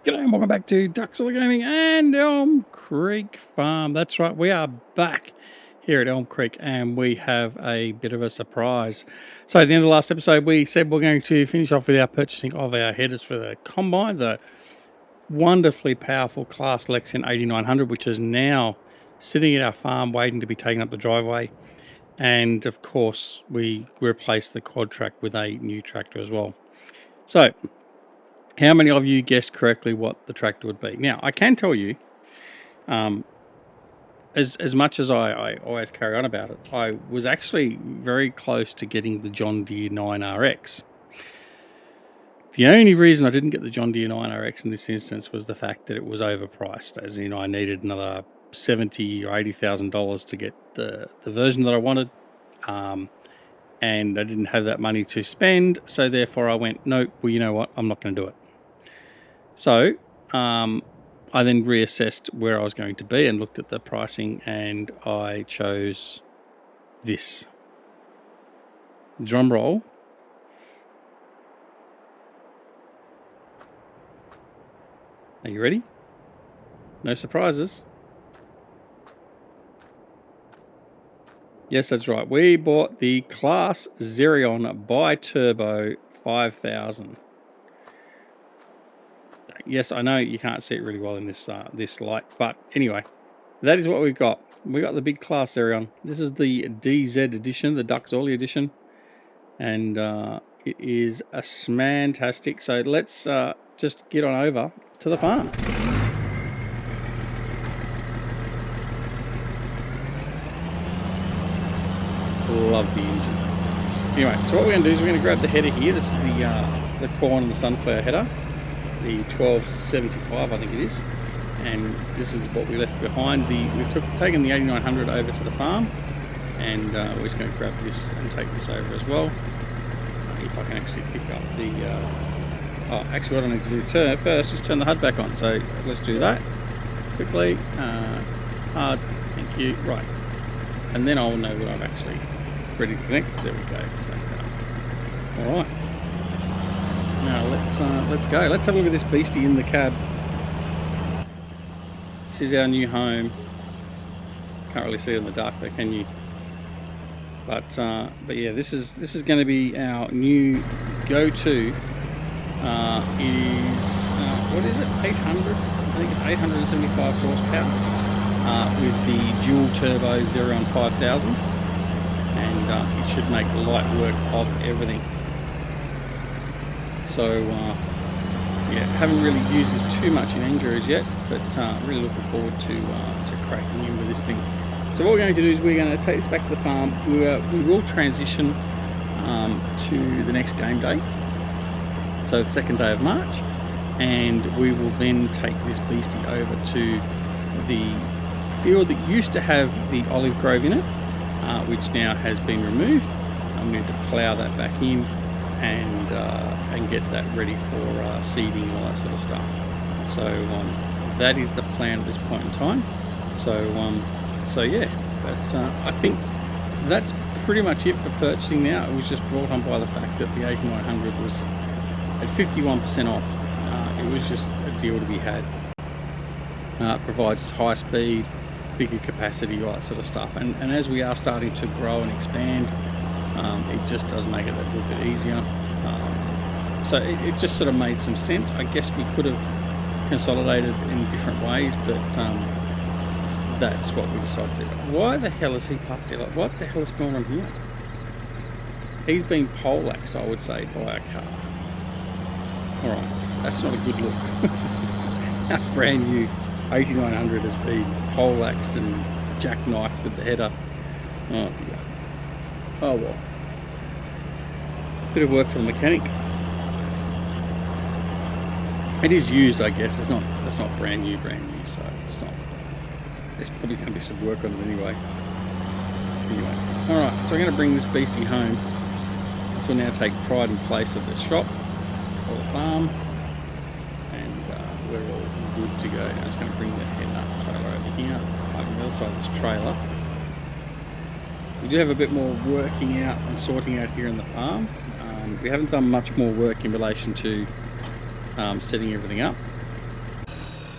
G'day and welcome back to Duxilla Gaming and Elm Creek Farm. That's right, we are back here at Elm Creek and we have a bit of a surprise. So at the end of the last episode we said we're going to finish off with our purchasing of our headers for the Combine, the wonderfully powerful Class Lexion 8900, which is now sitting at our farm waiting to be taken up the driveway. And of course we replaced the quad track with a new tractor as well. So how many of you guessed correctly what the tractor would be? Now, I can tell you, as much as I always carry on about it, I was actually very close to getting the John Deere 9RX. The only reason I didn't get the John Deere 9RX in this instance was the fact that it was overpriced, as in I needed another $70,000 or $80,000 to get the version that I wanted, and I didn't have that money to spend, so therefore I went, no, well, you know what, I'm not going to do it. So I then reassessed where I was going to be and looked at the pricing, and I chose this. Drum roll. Are you ready? No surprises. Yes, that's right. We bought the Claas Xerion Bi-Turbo 5000. Yes, I know you can't see it really well in this this light, but anyway, that is what we've got. We got the big Claas Xerion. This is the DZ edition, the Dux Ollie edition, and it is a smantastic. So let's just get on over to the farm. Love the engine. Anyway, so what we're going to do is we're going to grab the header here. This is the corn and the sunflower header. The 1275, I think it is, and this is what we left behind. We've taken the 8900 over to the farm, and we're just going to grab this and take this over as well. If I can actually pick up the actually what I need to do first is turn the HUD back on, so let's do that quickly. HUD, thank you. Right, and then I'll know that I'm actually ready to connect. There we go. All right. Now let's go. Let's have a look at this beastie in the cab. This is our new home. Can't really see it in the dark though, can you? But yeah, this is going to be our new go-to. It is what is it? 800. I think it's 875 horsepower with the dual turbo Xerion 5000, and it should make light work of everything. So yeah, haven't really used this too much in Endurers yet, but really looking forward to cracking in with this thing. So what we're going to do is we're going to take this back to the farm. We will transition to the next game day, so the 2nd day of March, and we will then take this beastie over to the field that used to have the olive grove in it, which now has been removed. I'm going to plough that back in and get that ready for seeding and all that sort of stuff. So that is the plan at this point in time. So yeah, but I think that's pretty much it for purchasing now. It was just brought on by the fact that the 8900 was at 51% off. It was just a deal to be had. It provides high speed, bigger capacity, all that sort of stuff. And as we are starting to grow and expand, it just does make it a little bit easier. So it just sort of made some sense. I guess we could have consolidated in different ways, but that's what we decided to do. Why the hell is he parked there? Like, what the hell is going on here? He's been poleaxed, I would say, by a car. Alright, that's not a good look. Our brand new 8900 has been poleaxed and jackknifed with the header. Oh dear. Oh well. Bit of work for the mechanic. It is used, I guess. It's not brand new, so it's not. There's probably going to be some work on it anyway. All right. So I'm going to bring this beastie home. This will now take pride and place of the shop or the farm, and we're all good to go. I'm just going to bring the head-up trailer over here, on the other side of this trailer. We do have a bit more working out and sorting out here in the farm. We haven't done much more work in relation to setting everything up.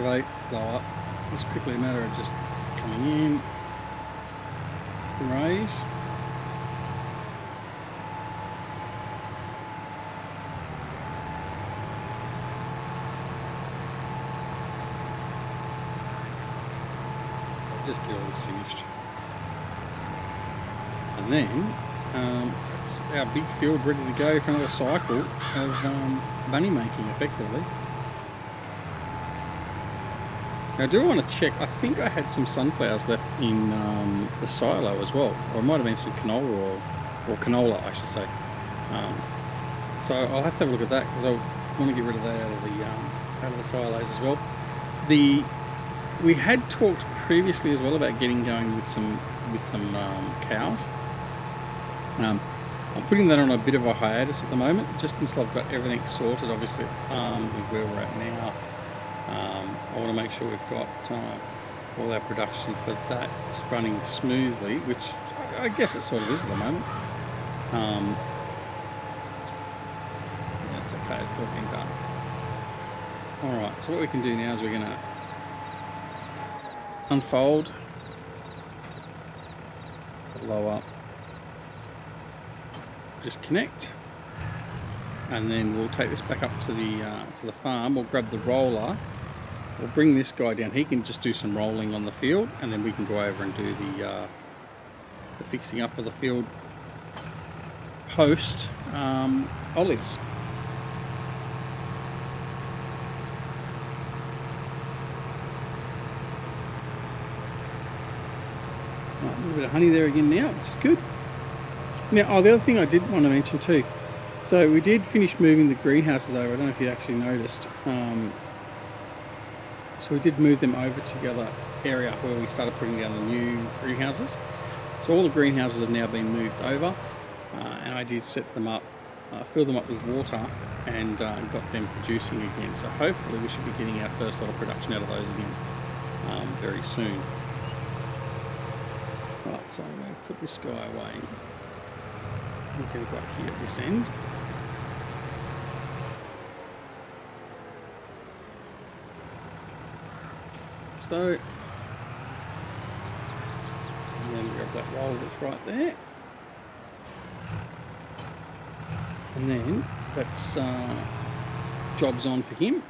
activate, blow up. It's quickly a matter of just coming in, raise. Just get all this finished. And then it's our big field ready to go for another cycle of money making effectively. Now I do want to check, I think I had some sunflowers left in the silo as well, or it might have been some canola oil, or canola I should say. So I'll have to have a look at that because I want to get rid of that out of the silos as well. We had talked previously as well about getting going with some cows. I'm putting that on a bit of a hiatus at the moment, just until I've got everything sorted, obviously at the farm with where we're at now. I want to make sure we've got all our production for that running smoothly, which I guess it sort of is at the moment. That's okay, it's all been done. Alright, so what we can do now is we're going to unfold, blow up, disconnect, and then we'll take this back up to the farm. We'll grab the roller, we'll bring this guy down, he can just do some rolling on the field, and then we can go over and do the fixing up of the field post olives. A little bit of honey there again now, which is good. Now, the other thing I did want to mention too, so we did finish moving the greenhouses over. I don't know if you actually noticed. So we did move them over to the other area where we started putting down the new greenhouses. So all the greenhouses have now been moved over, and I did set them up, fill them up with water, and got them producing again. So hopefully we should be getting our first lot of production out of those again very soon. Right, so I'm going to put this guy away. He's going to go up here at this end. So, and then grab that roll that's right there. And then that's job's on for him.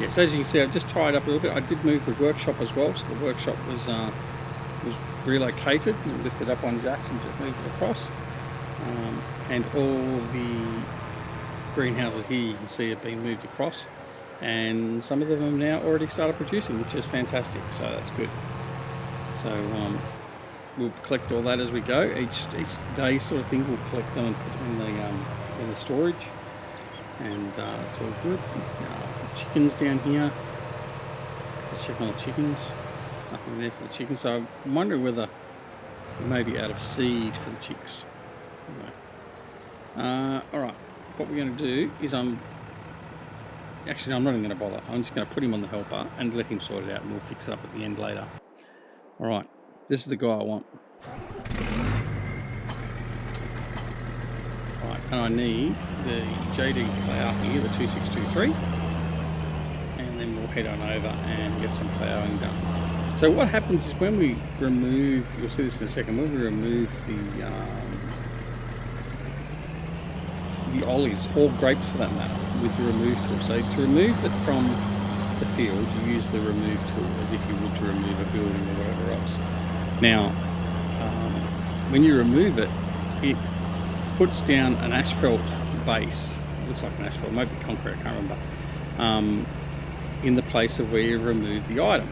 Yes, as you can see, I've just tied up a little bit. I did move the workshop as well, so the workshop was relocated and lifted up on jacks and just moved it across. And all the greenhouses here you can see have been moved across, and some of them have now already started producing, which is fantastic, so that's good. So we'll collect all that as we go. Each day sort of thing, we'll collect them and put them in the storage, and it's all good. Chickens down here, to check on the chickens. There's nothing there for the chickens, so I'm wondering whether we may be out of seed for the chicks. Anyway. Alright, what we're going to do is I'm not even going to bother. I'm just going to put him on the helper and let him sort it out, and we'll fix it up at the end later. Alright, this is the guy I want. Right, and I need the JD plow here, the 2623. Then we'll head on over and get some ploughing done. So what happens is when we remove, you'll see this in a second, when we remove the olives, or grapes for that matter, with the remove tool. So to remove it from the field, you use the remove tool as if you would to remove a building or whatever else. Now, when you remove it, it puts down an asphalt base. It looks like an asphalt, maybe concrete, I can't remember. In the place of where you've removed the item.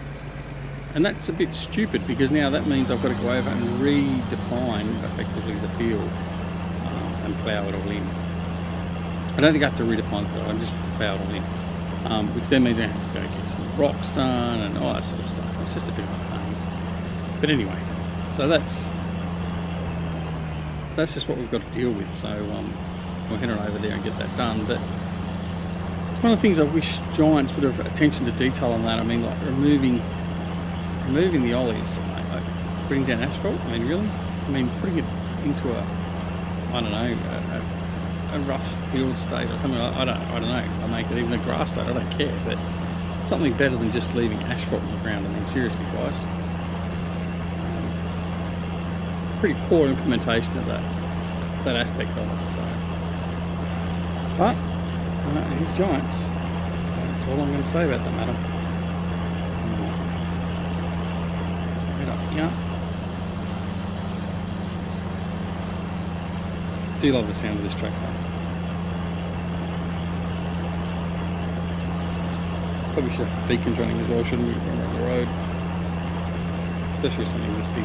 And that's a bit stupid, because now that means I've got to go over and redefine effectively the field and plough it all in. I don't think I have to redefine the field, I just have to plough it all in. Which then means I have to go get some rocks done and all that sort of stuff. It's just a bit of a pain. But anyway, so that's just what we've got to deal with. So we'll head on over there and get that done. But one of the things I wish Giants would have attention to detail on that. I mean, like removing removing the olives, like putting down asphalt. I mean, really? I mean, putting it into a, I don't know, a rough field state or something. I don't know. I make it even a grass state. I don't care, but something better than just leaving asphalt on the ground. I mean, seriously, guys. Pretty poor implementation of that aspect of it. So, but he's giants. That's all I'm going to say about that matter. Let's head up here. Do love the sound of this tractor. Probably should have beacons running as well, shouldn't we, when we're on the road? Especially with something this big.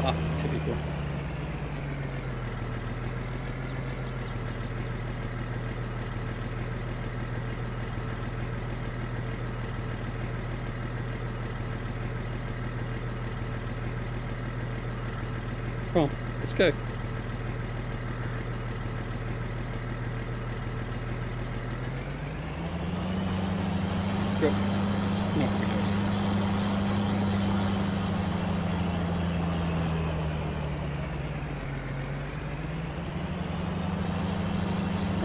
Ah, typical. Well, let's go. Go. Off we go.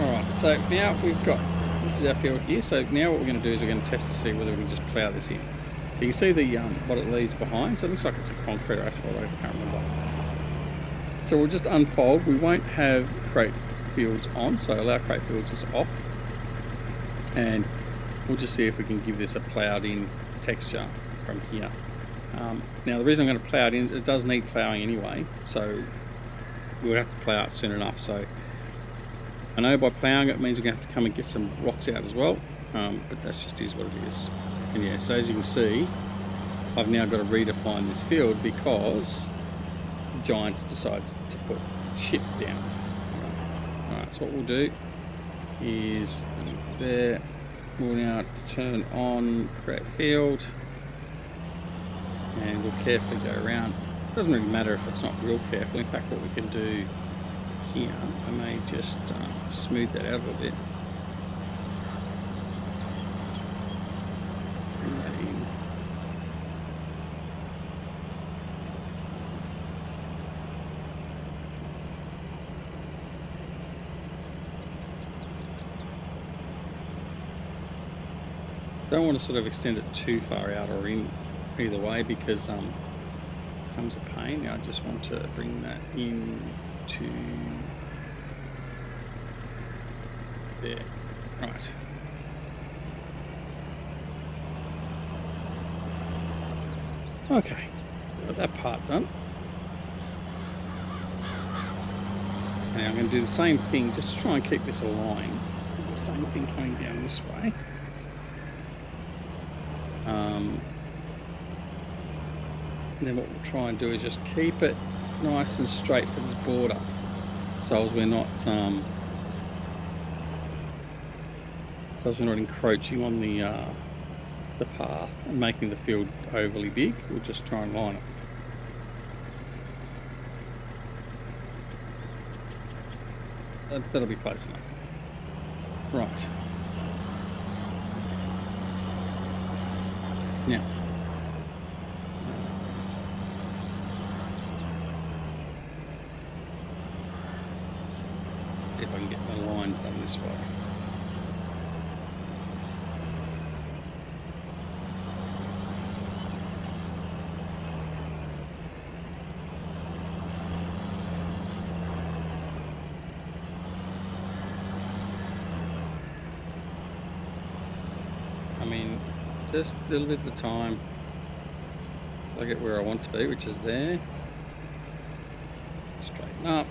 Alright, so now we've got, this is our field here, so now what we're going to do is we're going to test to see whether we can just plough this in. So you can see the what it leaves behind, so it looks like it's a concrete or asphalt, I can't remember. So we'll just unfold. We won't have crate fields on, so allow crate fields is off. And we'll just see if we can give this a ploughed in texture from here. Now the reason I'm going to plough it in, it does need ploughing anyway, so we'll have to plough it soon enough. So I know by ploughing it means we're going to have to come and get some rocks out as well, but that's just is what it is. And yeah, so as you can see, I've now got to redefine this field because Giants decides to put shit down. Alright, so what we'll do is there, we'll now turn on create field and we'll carefully go around. It doesn't really matter if it's not real careful. In fact, what we can do here, I may just smooth that out a little bit. Bring that in. Don't want to sort of extend it too far out or in either way because it becomes a pain. Now I just want to bring that in to there. Right. Okay, got that part done. Now I'm going to do the same thing just to try and keep this aligned. The same thing coming down this way. And then what we'll try and do is just keep it nice and straight for this border, so as we're not encroaching on the path and making the field overly big. We'll just try and line it. That'll be close enough. Right. Now, if I can get my lines done this way. I mean, just a little bit at a time so I get where I want to be, which is there. Straighten up.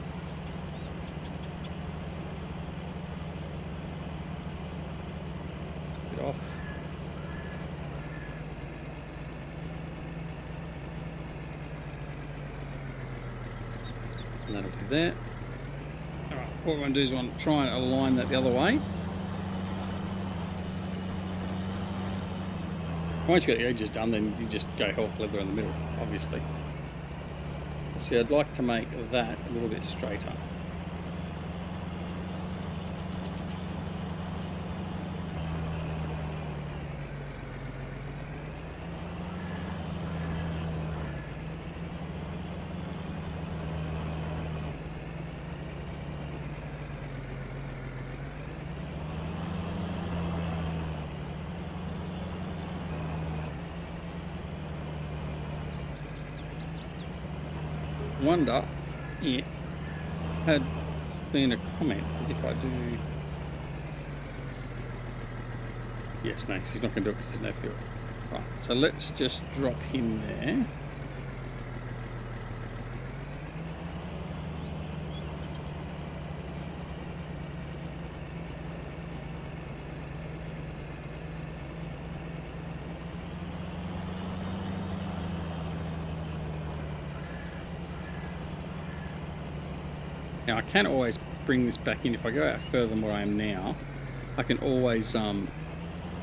Get off. And that'll be there. Alright, what we're going to do is we want to try and align that the other way. Once you get the edges done, then you just go half leather in the middle, obviously. See, I'd like to make that a little bit straighter. wonder if had been a comment if I do. Yes, no, he's not going to do it because there's no field. Right, so let's just drop him there. Now I can always bring this back in. If I go out further than where I am now, I can always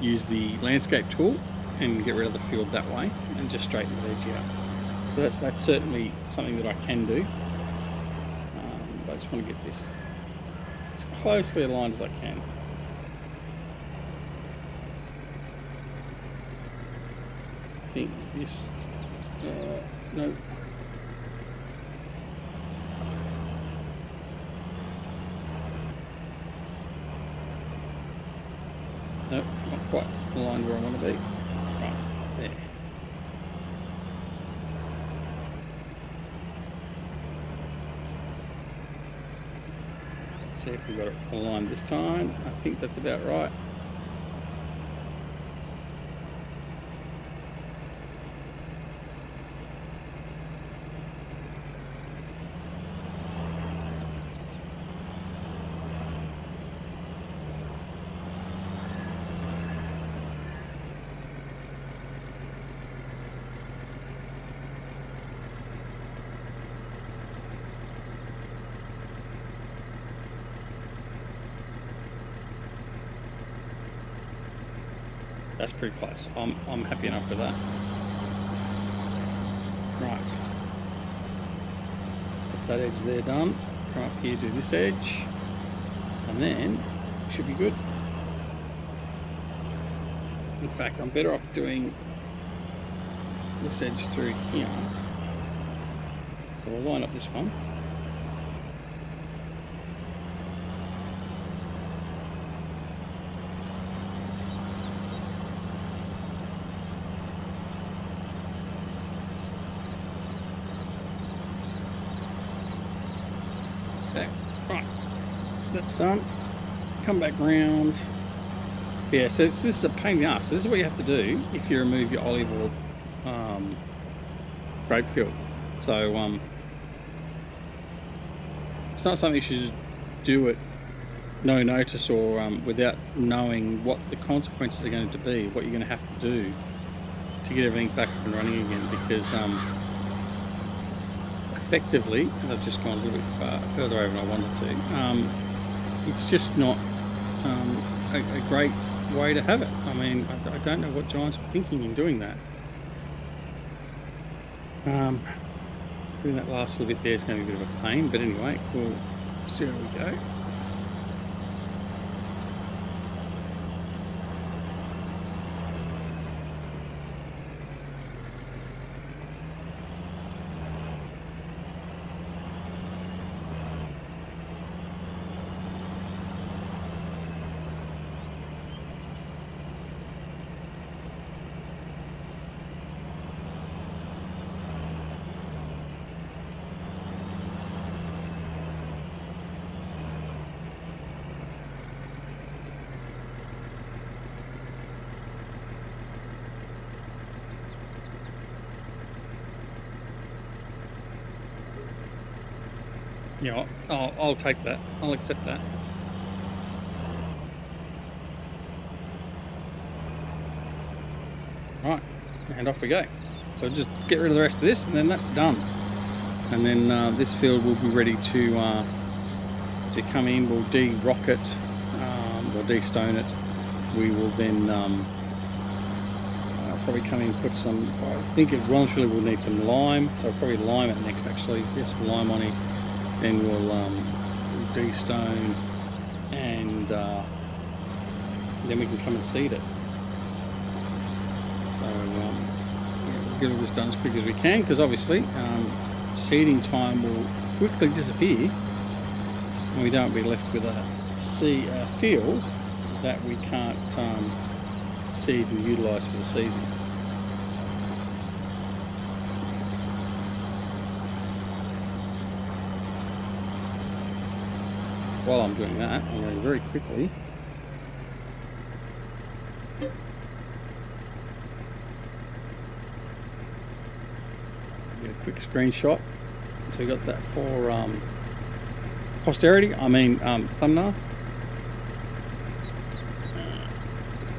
use the landscape tool and get rid of the field that way and just straighten the edge out. So that's certainly something that I can do. But I just want to get this as closely aligned as I can. I think this, no. Nope, not quite aligned where I want to be. Right, there. Let's see if we got it aligned this time. I think that's about right. That's pretty close. I'm happy enough with that. Right. That's that edge there done. Come up here, do this edge, and then should be good. In fact, I'm better off doing this edge through here. So we'll line up this one. Okay, right, that's done. Come back round. Yeah, so this is a pain in the ass. So this is what you have to do if you remove your olive oil grape field. So it's not something you should do it no notice or without knowing what the consequences are going to be, what you're going to have to do to get everything back up and running again, because effectively, and I've just gone a little bit further over than I wanted to, it's just not a great way to have it. I mean, I don't know what giants were thinking in doing that. Doing that last little bit there is going to be a bit of a pain, but anyway, we'll see how we go. Yeah, I'll take that. I'll accept that. Right, and off we go. So just get rid of the rest of this, and then that's done. And then this field will be ready to come in. We'll de-rock it, or de-stone it. We will then probably come in and put some. I think it eventually will need some lime, so I'll probably lime it next. Actually, get some lime on it. Then we'll de-stone, and then we can come and seed it. So we'll get all this done as quick as we can, because obviously seeding time will quickly disappear, and we don't be left with a field that we can't seed and utilise for the season. while I'm doing that, I'm going to very quickly get a quick screenshot. So we got that for posterity. I mean thumbnail.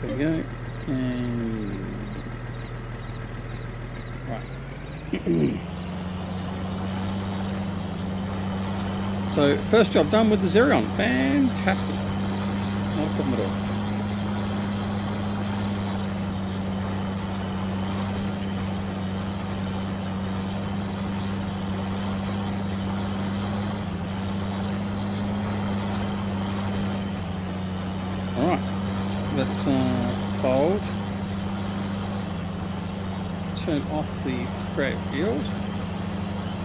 There we go. And right. So first job done with the Xerion. Fantastic. Not a problem at all. Alright. Let's fold. Turn off the create field.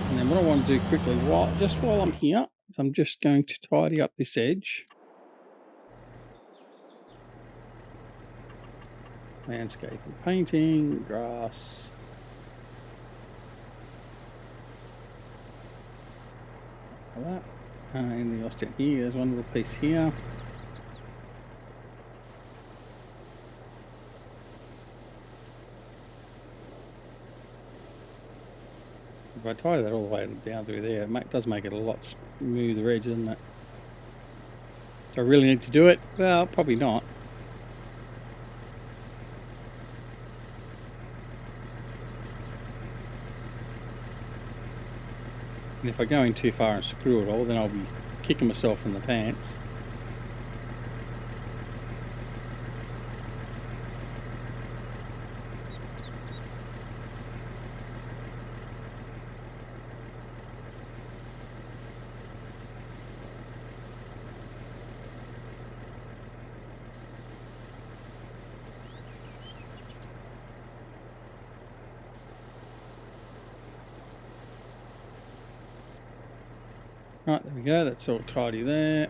And then what I want to do quickly, while I'm here, is I'm just going to tidy up this edge. Landscape and painting, grass. Like that. Anything else down here? There's one little piece here. If I tidy that all the way down through there, it does make it a lot smoother edge, doesn't it? Do I really need to do it? Well, probably not. And if I go in too far and screw it all, then I'll be kicking myself in the pants. Right, there we go, that's all tidy there.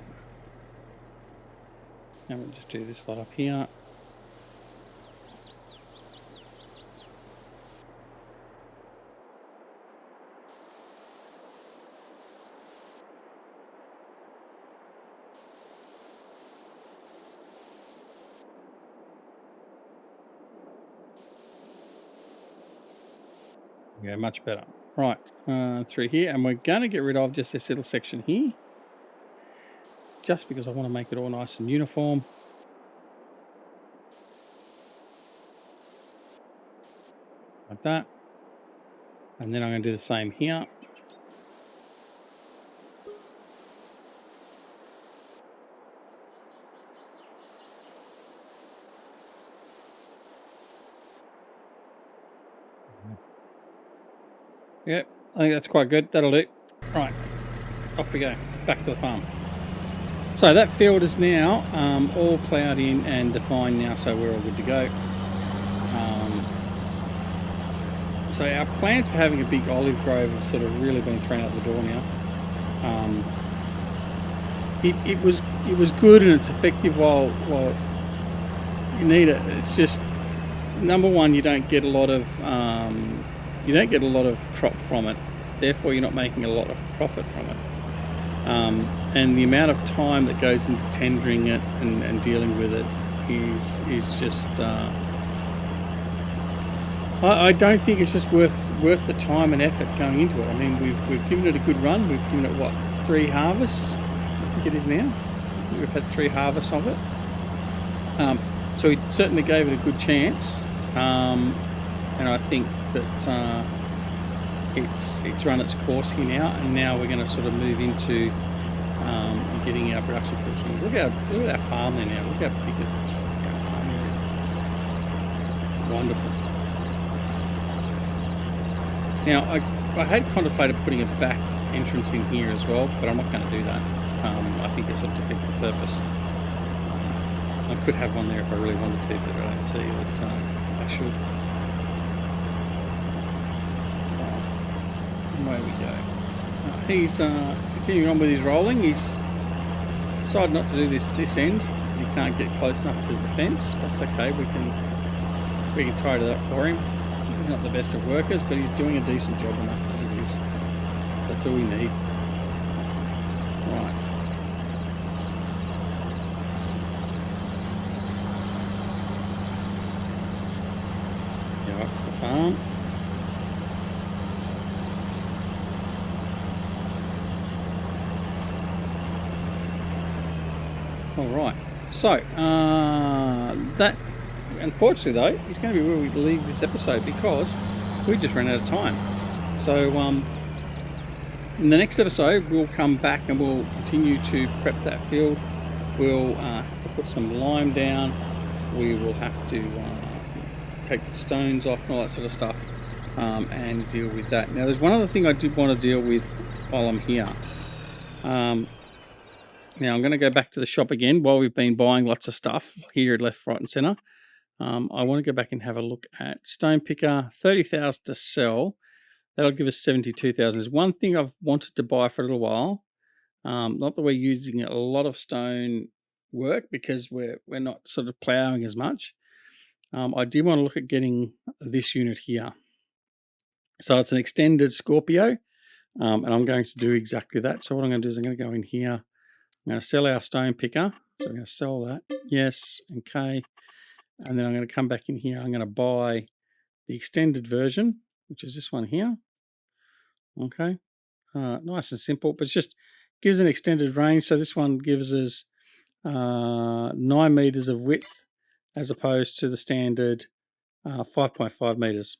And we'll just do this lot up here. Yeah, much better. Right, through here, and we're going to get rid of just this little section here, just because I want to make it all nice and uniform. Like that. And then I'm going to do the same here. Yep, I think that's quite good. That'll do. Right, off we go. Back to the farm. So that field is now all ploughed in and defined now, so we're all good to go. So our plans for having a big olive grove have sort of really been thrown out the door now. It was good and it's effective while you need it. It's just, number one, you don't get a lot of crop from it, therefore you're not making a lot of profit from it. And the amount of time that goes into tendering it and dealing with it is just I don't think it's just worth the time and effort going into it. I mean, we've given it a good run. We've given it, what, 3 harvests? I think it is now. We've had 3 harvests of it. So we certainly gave it a good chance. And I think that it's run its course here now, and now we're going to sort of move into getting our production full swing. Look at our farm there now. Look how big it is. Our farm area. Wonderful. Now I had contemplated putting a back entrance in here as well, but I'm not going to do that. I think it sort of defeats the purpose. I could have one there if I really wanted to, but I don't see that I should. Away we go. He's continuing on with his rolling. He's decided not to do this end because he can't get close enough because of the fence. But it's okay. We can tidy that for him. He's not the best of workers, but he's doing a decent job enough as it is. That's all we need. Right. Now up to the farm. All right. So that, unfortunately, though, is going to be where we leave this episode because we just ran out of time. So in the next episode, we'll come back and we'll continue to prep that field. We'll have to put some lime down. We will have to take the stones off and all that sort of stuff, and deal with that. Now, there's one other thing I did want to deal with while I'm here. Now, I'm going to go back to the shop again while we've been buying lots of stuff here, left, right, and centre. I want to go back and have a look at stone picker, 30,000 to sell. That'll give us 72,000. There's one thing I've wanted to buy for a little while. Not that we're using a lot of stone work because we're not sort of ploughing as much. I did want to look at getting this unit here. So it's an extended Scorpio, and I'm going to do exactly that. So what I'm going to do is I'm going to go in here. I'm going to sell our stone picker. So I'm going to sell that. Yes, okay. And then I'm going to come back in here. I'm going to buy the extended version, which is this one here. Okay. Nice and simple, but it just gives an extended range. So this one gives us 9 meters of width as opposed to the standard 5.5 meters.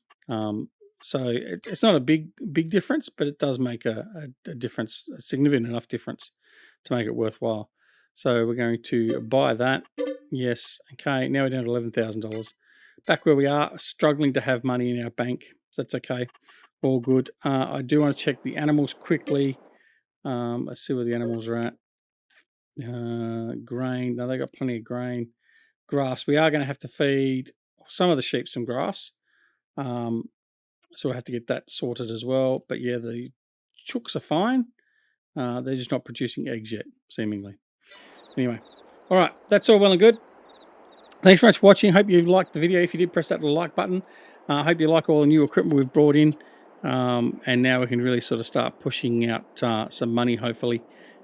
So it's not a big difference, but it does make a difference, a significant enough difference to make it worthwhile. So we're going to buy that. Yes. Okay. Now we're down to $11,000. Back where we are, struggling to have money in our bank. So that's okay. All good. I do want to check the animals quickly. Let's see where the animals are at. Grain. No, they got plenty of grain. Grass. We are going to have to feed some of the sheep some grass. So we'll have to get that sorted as well. But yeah, the chooks are fine. They're just not producing eggs yet, seemingly. Anyway, all right, that's all well and good. Thanks very much for watching. Hope you liked the video. If you did, press that like button. I hope you like all the new equipment we've brought in. And now we can really sort of start pushing out some money, hopefully.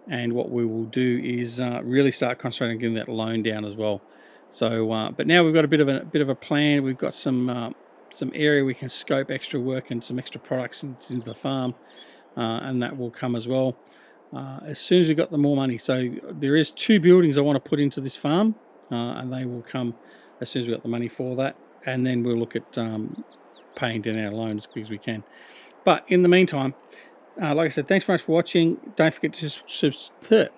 And what we will do is really start concentrating on getting that loan down as well. So, but now we've got a bit of a plan. We've got some area we can scope extra work and some extra products into the farm, and that will come as well as soon as we've got the more money. So there is 2 buildings I want to put into this farm, and they will come as soon as we've got the money for that. And then we'll look at paying down our loans as quick as we can. But in the meantime, like I said, thanks very much for watching. Don't forget to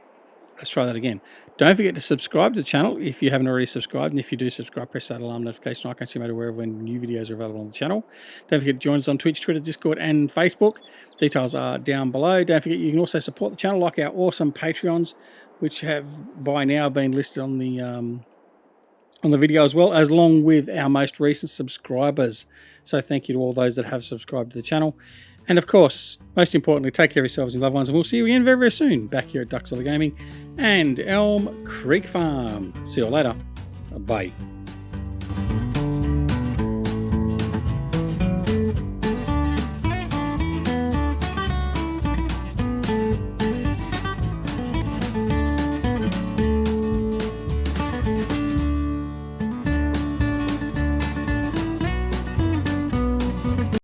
let's try that again. Don't forget to subscribe to the channel if you haven't already subscribed. And if you do subscribe, press that alarm notification icon so you know wherever when new videos are available on the channel. Don't forget to join us on Twitch, Twitter, Discord, and Facebook. Details are down below. Don't forget you can also support the channel like our awesome Patreons, which have by now been listed on the video as well, as along with our most recent subscribers. So thank you to all those that have subscribed to the channel. And of course, most importantly, take care of yourselves and loved ones, and we'll see you again very, very soon back here at Ducks Gaming and Elm Creek Farm. See you all later. Bye.